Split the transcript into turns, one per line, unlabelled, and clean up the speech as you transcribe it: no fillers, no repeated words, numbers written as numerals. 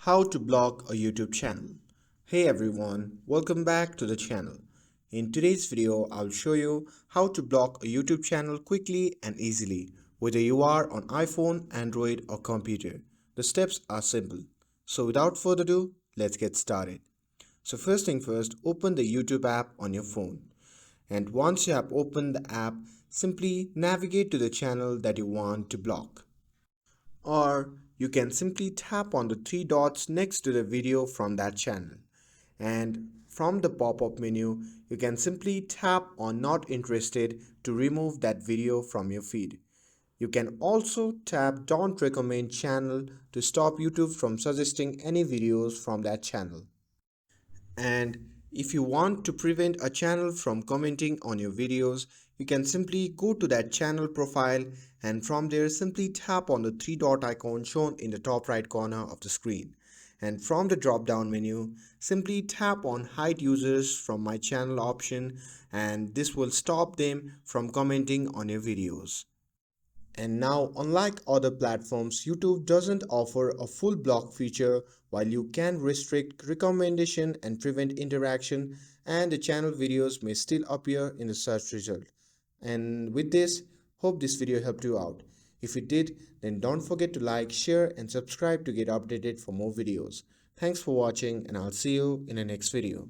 How to block a YouTube channel. Hey everyone, welcome back to the channel. In today's video, I'll show you how to block a YouTube channel quickly and easily, whether you are on iPhone, Android or computer. The steps are simple. So without further ado, let's get started. So first thing first, open the YouTube app on your phone. And once you have opened the app, simply navigate to the channel that you want to block. Or you can simply tap on the three dots next to the video from that channel. And from the pop-up menu, you can simply tap on Not Interested to remove that video from your feed. You can also tap Don't Recommend Channel to stop YouTube from suggesting any videos from that channel. And if you want to prevent a channel from commenting on your videos, you can simply go to that channel profile and from there simply tap on the three dot icon shown in the top right corner of the screen. And from the drop down menu, simply tap on hide users from my channel option and this will stop them from commenting on your videos. And now, unlike other platforms, YouTube doesn't offer a full block feature. While you can restrict recommendation and prevent interaction, and the channel videos may still appear in the search result. And with this, hope this video helped you out. If it did, then don't forget to like, share and subscribe to get updated for more videos. Thanks for watching and I'll see you in the next video.